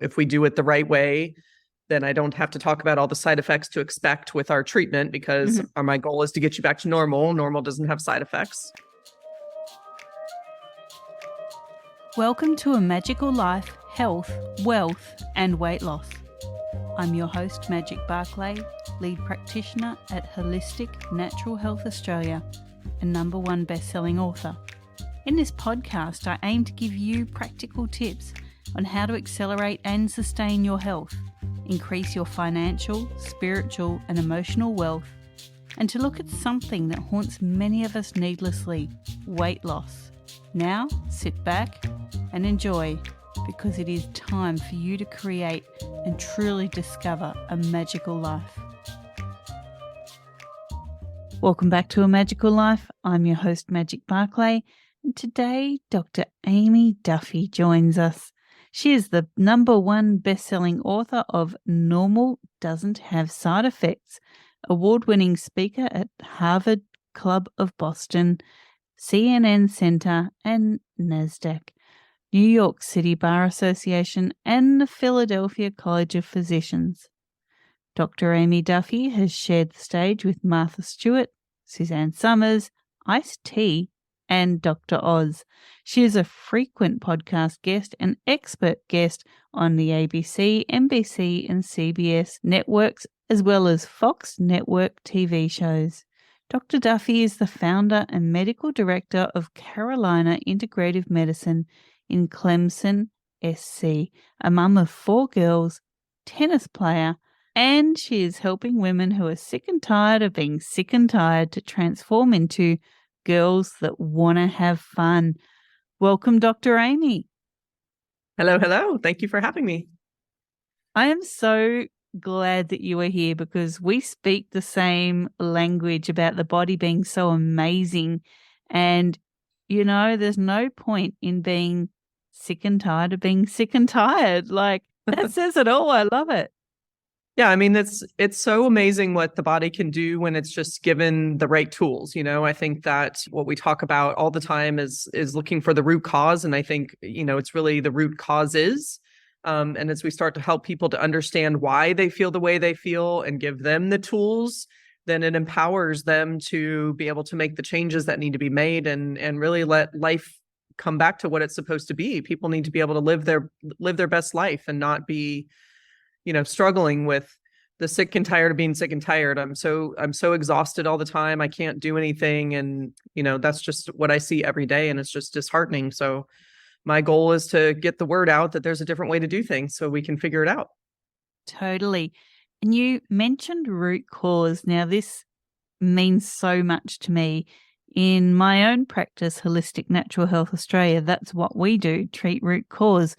If we do it the right way, then I don't have to talk about all the side effects to expect with our treatment because my goal is to get you back to normal. Normal doesn't have side effects. Welcome to A Magical Life, Health, Wealth and Weight Loss. I'm your host, Magic Barclay, lead practitioner at Holistic Natural Health Australia and #1 best-selling author. In this podcast, I aim to give you practical tips on how to accelerate and sustain your health, increase your financial, spiritual and emotional wealth, and to look at something that haunts many of us needlessly, weight loss. Now, sit back and enjoy, because it is time for you to create and truly discover a magical life. Welcome back to A Magical Life. I'm your host, Magic Barclay, and today Dr. Aimee Duffy joins us. She is the #1 best-selling author of Normal Doesn't Have Side Effects, award-winning speaker at Harvard Club of Boston, CNN Center and NASDAQ, New York City Bar Association and the Philadelphia College of Physicians. Dr. Aimee Duffy has shared the stage with Martha Stewart, Suzanne Summers, Ice-T, and Dr. Oz. She is a frequent podcast guest and expert guest on the ABC, NBC, and CBS networks, as well as Fox Network TV shows. Dr. Duffy is the founder and medical director of Carolina Integrative Medicine in Clemson, SC, a mum of 4 girls, tennis player, and she is helping women who are sick and tired of being sick and tired to transform into girls that want to have fun. Welcome, Dr. Aimee. Hello. Thank you for having me. I am so glad that you are here because we speak the same language about the body being so amazing. And, there's no point in being sick and tired of being sick and tired. Like, that says it all. I love it. Yeah, I mean, it's so amazing what the body can do when it's just given the right tools. I think that what we talk about all the time is looking for the root cause. And I think, it's really the root causes. And as we start to help people to understand why they feel the way they feel and give them the tools, then it empowers them to be able to make the changes that need to be made and really let life come back to what it's supposed to be. People need to be able to live their best life and not be struggling with the sick and tired of being sick and tired. I'm so exhausted all the time. I can't do anything. And, that's just what I see every day. And it's just disheartening. So my goal is to get the word out that there's a different way to do things so we can figure it out. Totally. And you mentioned root cause. Now, this means so much to me. In my own practice, Holistic Natural Health Australia, that's what we do, treat root cause.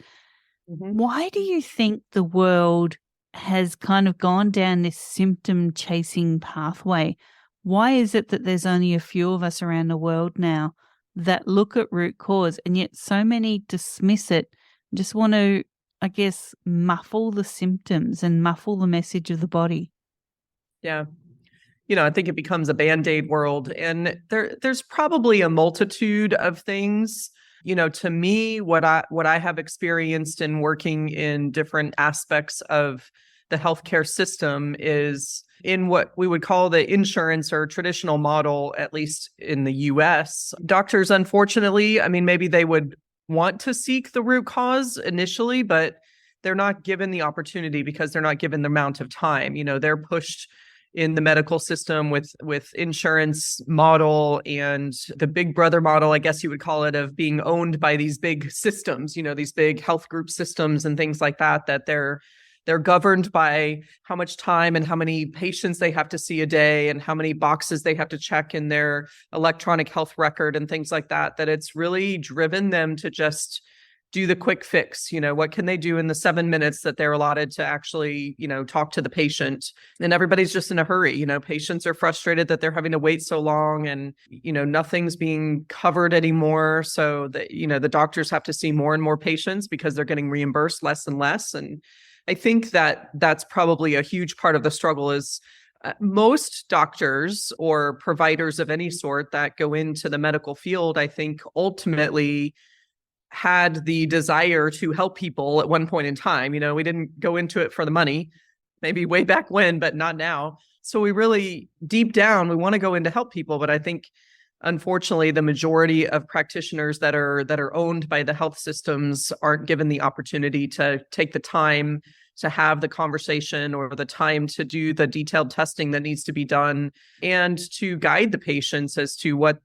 Why do you think the world has kind of gone down this symptom chasing pathway? Why is it that there's only a few of us around the world now that look at root cause and yet so many dismiss it, just want to, I guess, muffle the symptoms and muffle the message of the body? Yeah. I think it becomes a Band-Aid world, and there's probably a multitude of things. To me, what I have experienced in working in different aspects of the healthcare system is in what we would call the insurance or traditional model, at least in the US. Doctors, unfortunately, I mean, maybe they would want to seek the root cause initially, but they're not given the opportunity because they're not given the amount of time. They're pushed in the medical system with insurance model and the big brother model, I guess you would call it, of being owned by these big systems, these big health group systems and things like that they're governed by how much time and how many patients they have to see a day and how many boxes they have to check in their electronic health record and things like that it's really driven them to just do the quick fix. What can they do in the 7 minutes that they're allotted to actually, talk to the patient? And everybody's just in a hurry. Patients are frustrated that they're having to wait so long and, nothing's being covered anymore. So that, the doctors have to see more and more patients because they're getting reimbursed less and less. And I think that that's probably a huge part of the struggle is most doctors or providers of any sort that go into the medical field, I think ultimately had the desire to help people at one point in time. We didn't go into it for the money, maybe way back when, but not now. So we really, deep down, we want to go in to help people. But I think, unfortunately, the majority of practitioners that are owned by the health systems aren't given the opportunity to take the time to have the conversation or the time to do the detailed testing that needs to be done and to guide the patients as to what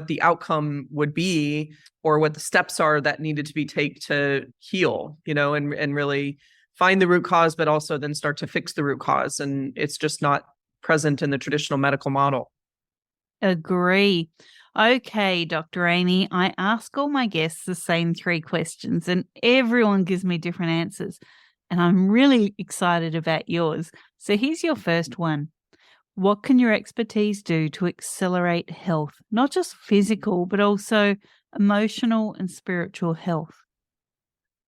the outcome would be or what the steps are that needed to be taken to heal, and really find the root cause, but also then start to fix the root cause. And it's just not present in the traditional medical model. Agree. Okay, Dr. Aimee, I ask all my guests the same 3 questions and everyone gives me different answers. And I'm really excited about yours. So here's your first one. What can your expertise do to accelerate health, not just physical, but also emotional and spiritual health?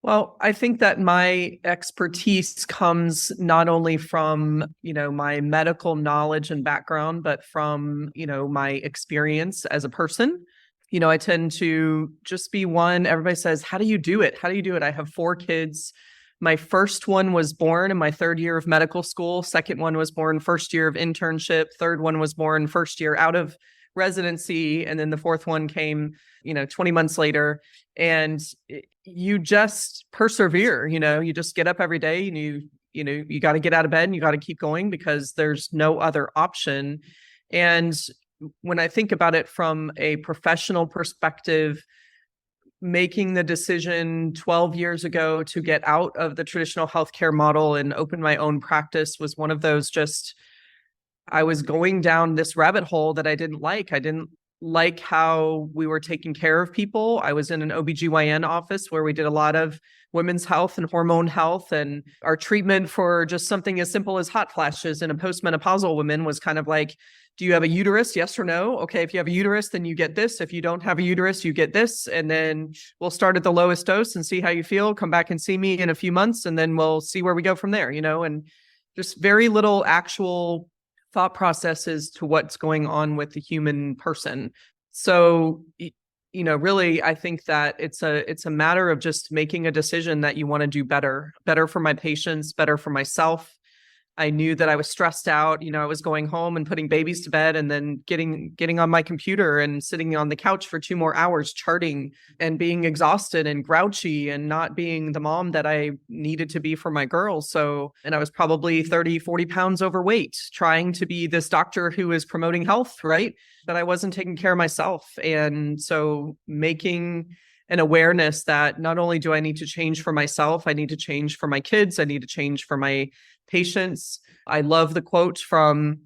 Well, I think that my expertise comes not only from, my medical knowledge and background, but from, my experience as a person. I tend to just be one. Everybody says, how do you do it? How do you do it? I have 4 kids. My first one was born in my 3rd year of medical school. Second one was born 1st year of internship. Third one was born 1st year out of residency. And then the 4th one came, 20 months later. And you just persevere, you just get up every day and you got to get out of bed and you got to keep going because there's no other option. And when I think about it from a professional perspective, making the decision 12 years ago to get out of the traditional healthcare model and open my own practice was one of those I was going down this rabbit hole that I didn't like. I didn't like how we were taking care of people. I was in an OBGYN office where we did a lot of women's health and hormone health, and our treatment for just something as simple as hot flashes in a postmenopausal woman was kind of like, do you have a uterus? Yes or no? Okay, if you have a uterus, then you get this. If you don't have a uterus, you get this. And then we'll start at the lowest dose and see how you feel. Come back and see me in a few months, and then we'll see where we go from there, and just very little actual thought processes to what's going on with the human person. So, really, I think that it's a matter of just making a decision that you want to do better for my patients, better for myself. I knew that I was stressed out. I was going home and putting babies to bed and then getting on my computer and sitting on the couch for 2 more hours charting and being exhausted and grouchy and not being the mom that I needed to be for my girls. And I was probably 30, 40 pounds overweight, trying to be this doctor who is promoting health, right? But I wasn't taking care of myself. And so making an awareness that not only do I need to change for myself, I need to change for my kids, I need to change for my patients. I love the quote from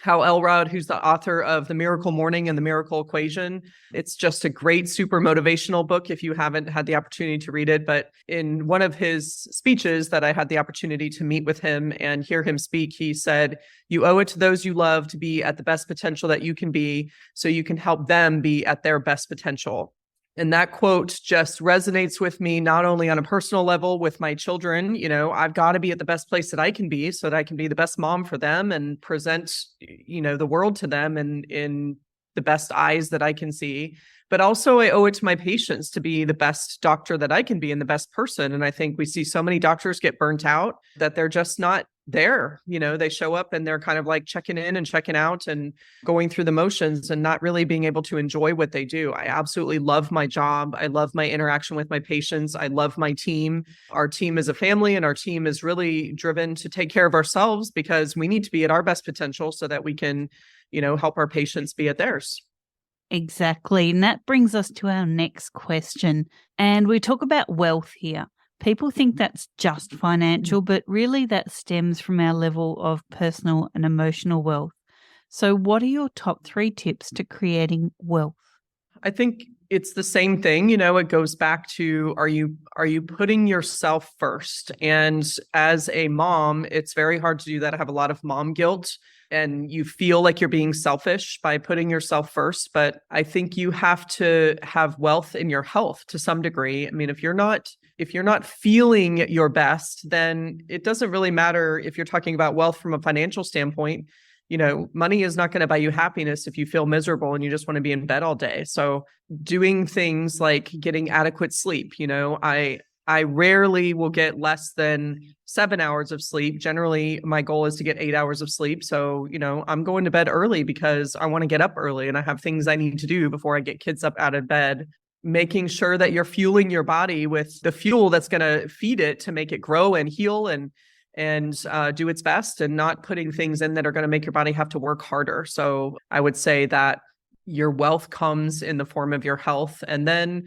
Hal Elrod, who's the author of The Miracle Morning and The Miracle Equation. It's just a great, super motivational book if you haven't had the opportunity to read it. But in one of his speeches that I had the opportunity to meet with him and hear him speak, he said, you owe it to those you love to be at the best potential that you can be so you can help them be at their best potential. And that quote just resonates with me, not only on a personal level with my children. I've got to be at the best place that I can be so that I can be the best mom for them and present, the world to them in the best eyes that I can see. But also I owe it to my patients to be the best doctor that I can be and the best person. And I think we see so many doctors get burnt out that they're just not there. They show up and they're kind of like checking in and checking out and going through the motions and not really being able to enjoy what they do. I absolutely love my job. I love my interaction with my patients. I love my team. Our team is a family and our team is really driven to take care of ourselves because we need to be at our best potential so that we can, help our patients be at theirs. Exactly. And that brings us to our next question. And we talk about wealth here. People think that's just financial, but really that stems from our level of personal and emotional wealth. So what are your top 3 tips to creating wealth? I think it's the same thing. It goes back to, are you putting yourself first? And as a mom, it's very hard to do that. I have a lot of mom guilt and you feel like you're being selfish by putting yourself first. But I think you have to have wealth in your health to some degree. I mean, if you're not feeling your best, then it doesn't really matter if you're talking about wealth from a financial standpoint. money is not going to buy you happiness if you feel miserable and you just want to be in bed all day. So doing things like getting adequate sleep, I rarely will get less than 7 hours of sleep. Generally, my goal is to get 8 hours of sleep. So, I'm going to bed early because I want to get up early and I have things I need to do before I get kids up out of bed. Making sure that you're fueling your body with the fuel that's going to feed it to make it grow and heal and do its best, and not putting things in that are going to make your body have to work harder. So I would say that your wealth comes in the form of your health, and then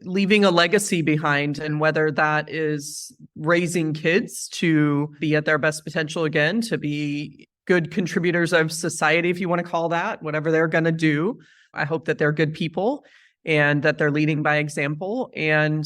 leaving a legacy behind, and whether that is raising kids to be at their best potential again, to be good contributors of society, if you want to call that, whatever they're going to do. I hope that they're good people and that they're leading by example. And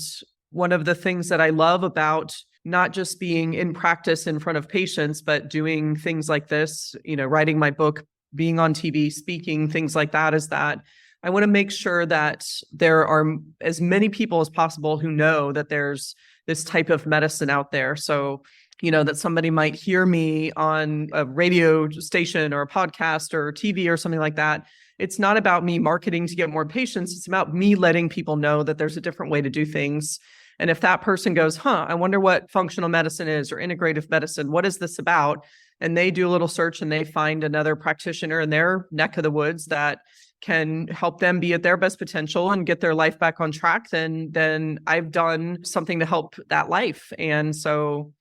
one of the things that I love about not just being in practice in front of patients, but doing things like this, writing my book, being on TV, speaking, things like that, is that I want to make sure that there are as many people as possible who know that there's this type of medicine out there. So, that somebody might hear me on a radio station or a podcast or TV or something like that. It's not about me marketing to get more patients. It's about me letting people know that there's a different way to do things. And if that person goes, I wonder what functional medicine is, or integrative medicine, what is this about? And they do a little search and they find another practitioner in their neck of the woods that can help them be at their best potential and get their life back on track, then I've done something to help that life. And so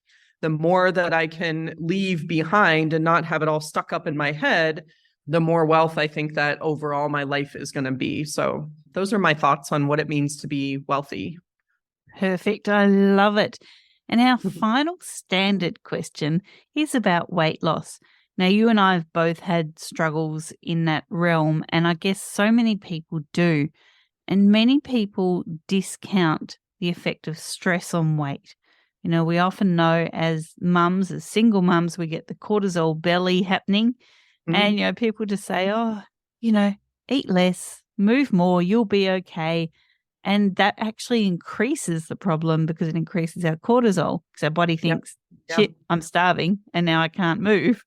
the more that I can leave behind and not have it all stuck up in my head, the more wealth I think that overall my life is going to be. So those are my thoughts on what it means to be wealthy. Perfect. I love it. And our final standard question is about weight loss. Now, you and I have both had struggles in that realm, and I guess so many people do. And many people discount the effect of stress on weight. We often know as mums, as single mums, we get the cortisol belly happening. Mm-hmm. And, people just say, eat less, move more, you'll be okay. And that actually increases the problem because it increases our cortisol. Because our body thinks, shit, I'm starving and now I can't move.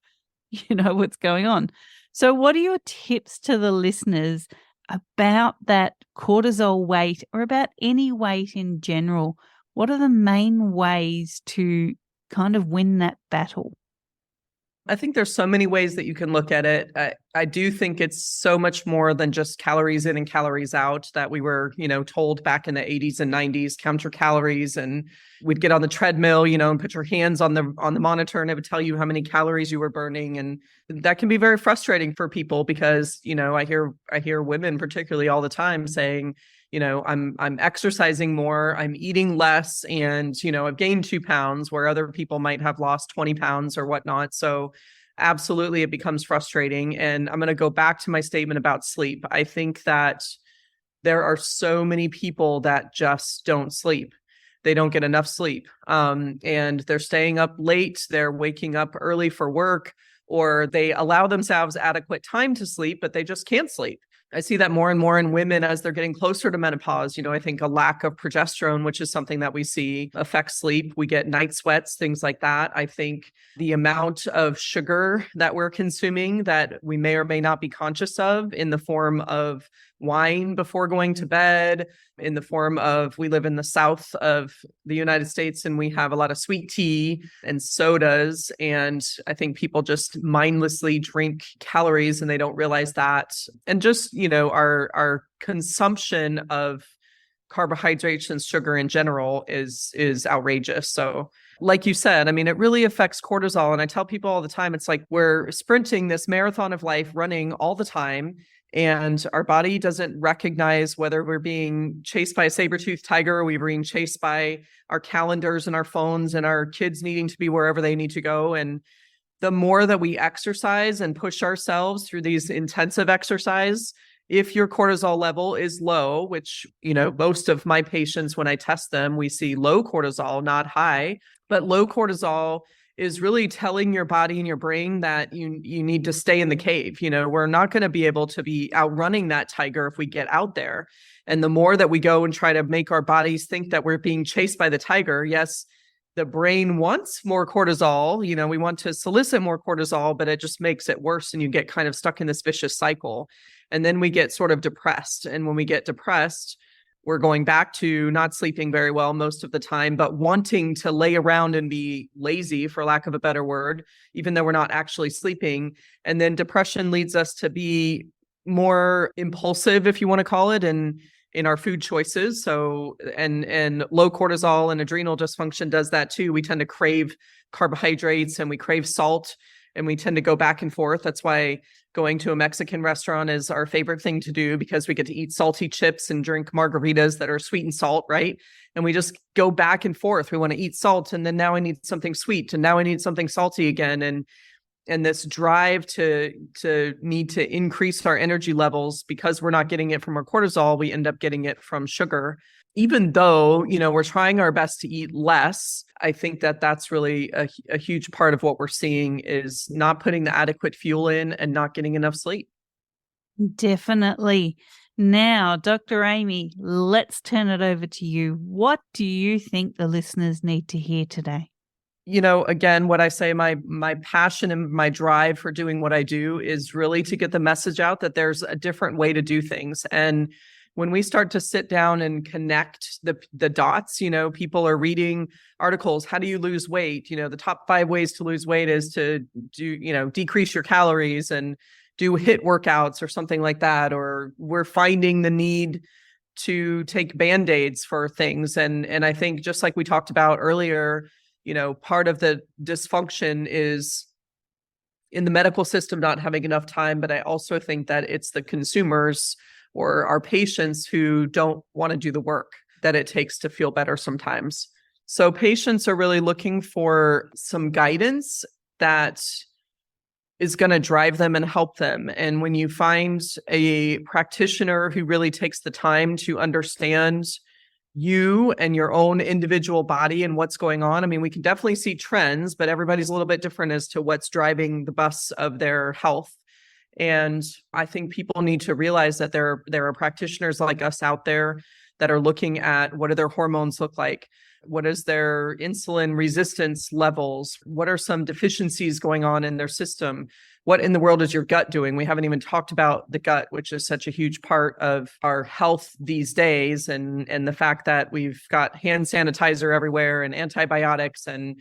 What's going on. So what are your tips to the listeners about that cortisol weight, or about any weight in general? What are the main ways to kind of win that battle? I think there's so many ways that you can look at it. I do think it's so much more than just calories in and calories out that we were, told back in the 80s and 90s, count your calories, and we'd get on the treadmill, and put your hands on the monitor and it would tell you how many calories you were burning. And that can be very frustrating for people because, I hear women particularly all the time saying, I'm exercising more, I'm eating less, and, I've gained 2 pounds where other people might have lost 20 pounds or whatnot. So absolutely, it becomes frustrating. And I'm going to go back to my statement about sleep. I think that there are so many people that just don't sleep. They don't get enough sleep. And they're staying up late, they're waking up early for work, or they allow themselves adequate time to sleep, but they just can't sleep. I see that more and more in women as they're getting closer to menopause. I think a lack of progesterone, which is something that we see, affects sleep. We get night sweats, things like that. I think the amount of sugar that we're consuming that we may or may not be conscious of, in the form of wine before going to bed, in the form of, we live in the south of the United States and we have a lot of sweet tea and sodas. And I think people just mindlessly drink calories and they don't realize that. And just, our consumption of carbohydrates and sugar in general is outrageous. So like you said, it really affects cortisol. And I tell people all the time, it's like we're sprinting this marathon of life, running all the time. And our body doesn't recognize whether we're being chased by a saber-toothed tiger or we're being chased by our calendars and our phones and our kids needing to be wherever they need to go. And the more that we exercise and push ourselves through these intensive exercise, if your cortisol level is low, which, most of my patients, when I test them, we see low cortisol, not high, but low cortisol is really telling your body and your brain that you need to stay in the cave. We're not going to be able to be outrunning that tiger if we get out there. And the more that we go and try to make our bodies think that we're being chased by the tiger, yes, the brain wants more cortisol. We want to solicit more cortisol, but it just makes it worse. And you get kind of stuck in this vicious cycle. And then we get sort of depressed. And when we get depressed, we're going back to not sleeping very well most of the time, but wanting to lay around and be lazy, for lack of a better word, even though we're not actually sleeping. And then depression leads us to be more impulsive, if you want to call it, and in our food choices. So, and low cortisol and adrenal dysfunction does that too. We tend to crave carbohydrates and we crave salt and we tend to go back and forth. That's why going to a Mexican restaurant is our favorite thing to do, because we get to eat salty chips and drink margaritas that are sweet and salt, right? And we just go back and forth. We want to eat salt, and then now I need something sweet, and now I need something salty again. And this drive to need to increase our energy levels, because we're not getting it from our cortisol, we end up getting it from sugar. Even though, we're trying our best to eat less, I think that that's really a huge part of what we're seeing, is not putting the adequate fuel in and not getting enough sleep. Definitely. Now, Dr. Aimee, let's turn it over to you. What do you think the listeners need to hear today? Again, what I say, my passion and my drive for doing what I do is really to get the message out that there's a different way to do things. And when we start to sit down and connect the dots, people are reading articles. How do you lose weight? The top 5 ways to lose weight is to do, decrease your calories and do HIIT workouts or something like that. Or we're finding the need to take Band-Aids for things. And I think, just like we talked about earlier, part of the dysfunction is in the medical system not having enough time. But I also think that it's the consumers or our patients who don't want to do the work that it takes to feel better sometimes. So patients are really looking for some guidance that is going to drive them and help them. And when you find a practitioner who really takes the time to understand you and your own individual body and what's going on. I mean, we can definitely see trends, but everybody's a little bit different as to what's driving the bus of their health. And I think people need to realize that there are practitioners like us out there that are looking at what do their hormones look like? What is their insulin resistance levels? What are some deficiencies going on in their system? What in the world is your gut doing? We haven't even talked about the gut, which is such a huge part of our health these days. And the fact that we've got hand sanitizer everywhere and antibiotics and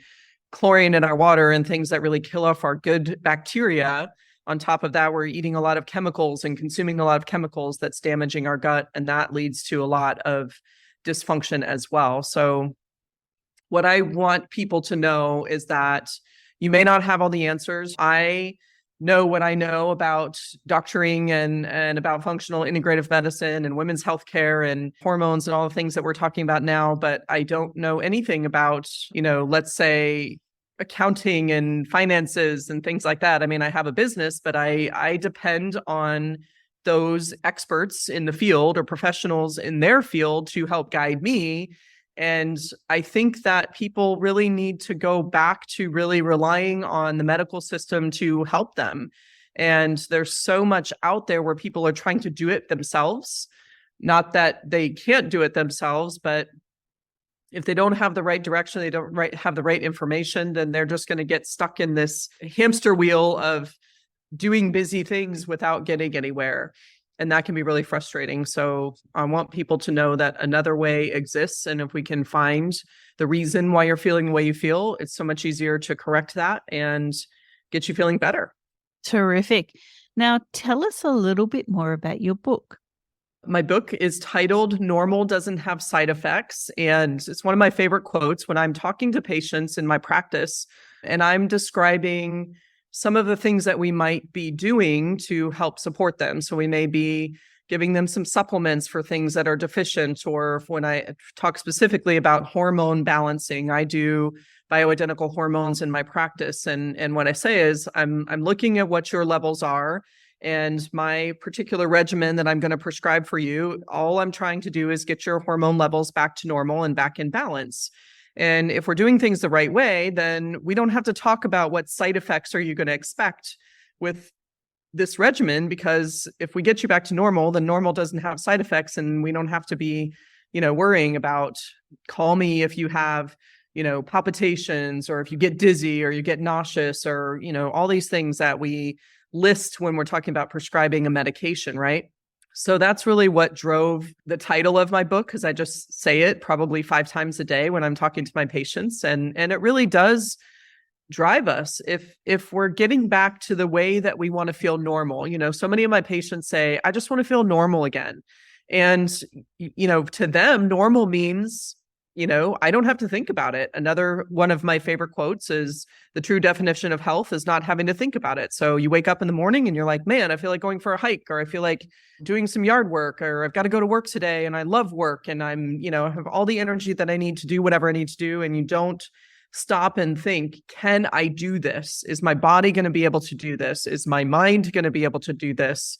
chlorine in our water and things that really kill off our good bacteria. On top of that, we're eating a lot of chemicals and consuming a lot of chemicals that's damaging our gut. And that leads to a lot of dysfunction as well. So what I want people to know is that you may not have all the answers. I know what I know about doctoring and about functional integrative medicine and women's healthcare and hormones and all the things that we're talking about now, but I don't know anything about, let's say, accounting and finances and things like that. I mean, I have a business, but I depend on those experts in the field or professionals in their field to help guide me. And I think that people really need to go back to really relying on the medical system to help them. And there's so much out there where people are trying to do it themselves. Not that they can't do it themselves, but if they don't have the right direction, they don't have the right information, then they're just going to get stuck in this hamster wheel of doing busy things without getting anywhere. And that can be really frustrating. So I want people to know that another way exists. And if we can find the reason why you're feeling the way you feel, it's so much easier to correct that and get you feeling better. Terrific. Now, tell us a little bit more about your book. My book is titled Normal Doesn't Have Side Effects. And it's one of my favorite quotes when I'm talking to patients in my practice and I'm describing some of the things that we might be doing to help support them. So we may be giving them some supplements for things that are deficient, or when I talk specifically about hormone balancing, I do bioidentical hormones in my practice. And what I say is I'm looking at what your levels are. And my particular regimen that I'm going to prescribe for you, all I'm trying to do is get your hormone levels back to normal and back in balance. And if we're doing things the right way, then we don't have to talk about what side effects are you going to expect with this regimen, because if we get you back to normal, then normal doesn't have side effects and we don't have to be, worrying about, call me if you have palpitations, or if you get dizzy or you get nauseous, or, all these things that we list when we're talking about prescribing a medication, right? So that's really what drove the title of my book, because I just say it probably 5 times a day when I'm talking to my patients. And it really does drive us if we're getting back to the way that we want to feel normal. So many of my patients say, I just want to feel normal again. And, to them, normal means, I don't have to think about it. Another one of my favorite quotes is, the true definition of health is not having to think about it. So you wake up in the morning and you're like, man, I feel like going for a hike, or I feel like doing some yard work, or I've got to go to work today and I love work and I'm, have all the energy that I need to do whatever I need to do. And you don't stop and think, can I do this? Is my body going to be able to do this? Is my mind going to be able to do this?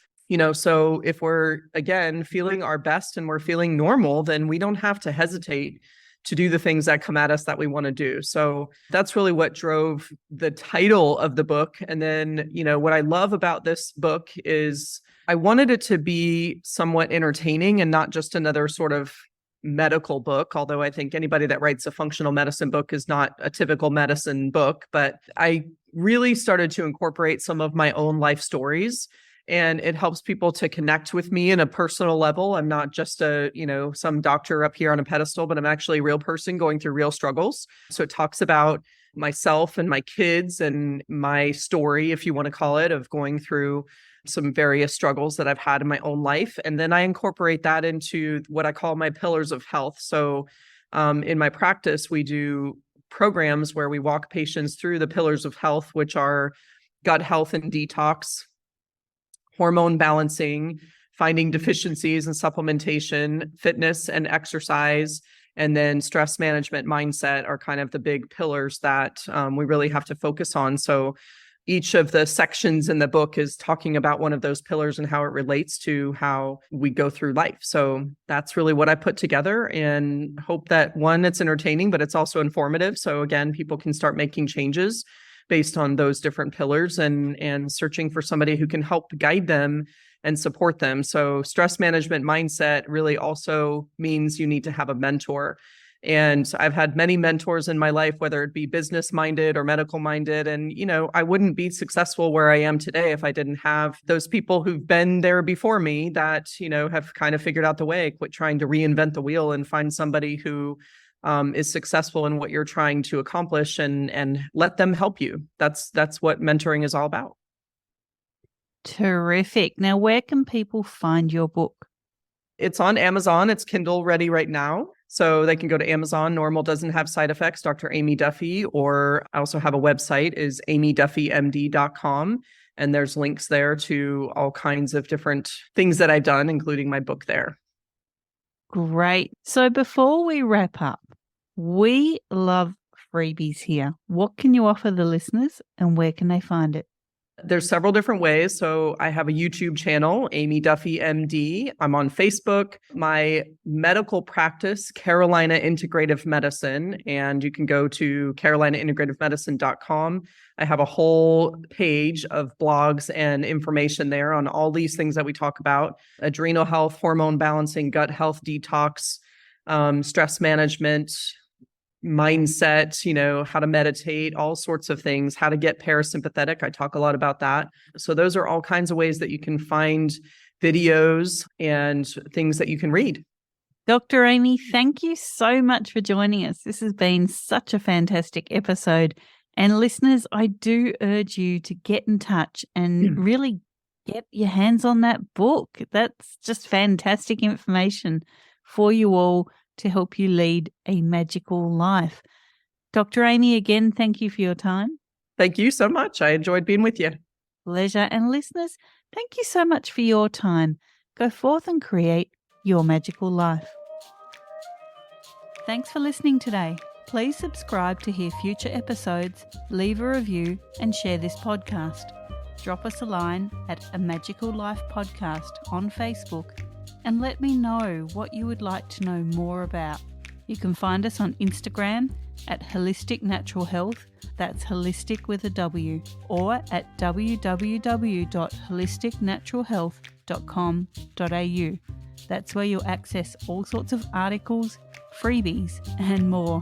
So if we're, again, feeling our best and we're feeling normal, then we don't have to hesitate to do the things that come at us that we want to do. So that's really what drove the title of the book. And then, what I love about this book is I wanted it to be somewhat entertaining and not just another sort of medical book, although I think anybody that writes a functional medicine book is not a typical medicine book. But I really started to incorporate some of my own life stories, and it helps people to connect with me in a personal level. I'm not just some doctor up here on a pedestal, but I'm actually a real person going through real struggles. So it talks about myself and my kids and my story, if you want to call it, of going through some various struggles that I've had in my own life. And then I incorporate that into what I call my pillars of health. So in my practice, we do programs where we walk patients through the pillars of health, which are gut health and detox, hormone balancing, finding deficiencies and supplementation, fitness and exercise, and then stress management, mindset are kind of the big pillars that we really have to focus on. So each of the sections in the book is talking about one of those pillars and how it relates to how we go through life. So that's really what I put together, and hope that, one, it's entertaining, but it's also informative. So again, people can start making changes based on those different pillars, and searching for somebody who can help guide them and support them. So stress management mindset really also means you need to have a mentor. And I've had many mentors in my life, whether it be business minded or medical minded. And, I wouldn't be successful where I am today if I didn't have those people who've been there before me that, have kind of figured out the way. Quit trying to reinvent the wheel and find somebody who is successful in what you're trying to accomplish, and let them help you. That's what mentoring is all about. Terrific. Now, where can people find your book? It's on Amazon. It's Kindle ready right now. So they can go to Amazon. Normal doesn't have side effects, Dr. Aimee Duffy. Or I also have a website, is aimeeduffymd.com. And there's links there to all kinds of different things that I've done, including my book there. Great. So before we wrap up, we love freebies here. What can you offer the listeners, and where can they find it? There's several different ways. So I have a YouTube channel, Aimee Duffy MD. I'm on Facebook. My medical practice, Carolina Integrative Medicine, and you can go to carolinaintegrativemedicine.com. I have a whole page of blogs and information there on all these things that we talk about: adrenal health, hormone balancing, gut health, detox, stress management, mindset, how to meditate, all sorts of things, how to get parasympathetic. I talk a lot about that. So those are all kinds of ways that you can find videos and things that you can read. Dr. Aimee, thank you so much for joining us. This has been such a fantastic episode. And listeners, I do urge you to get in touch and really get your hands on that book. That's just fantastic information for you all to help you lead a magical life. Dr. Aimee, again, thank you for your time. Thank you so much. I enjoyed being with you. Pleasure. And listeners, thank you so much for your time. Go forth and create your magical life. Thanks for listening today. Please subscribe to hear future episodes, leave a review, and share this podcast. Drop us a line at A Magical Life Podcast on Facebook, and let me know what you would like to know more about. You can find us on Instagram at Holistic Natural Health, that's holistic with a W, or at www.holisticnaturalhealth.com.au. That's where you'll access all sorts of articles, freebies, and more.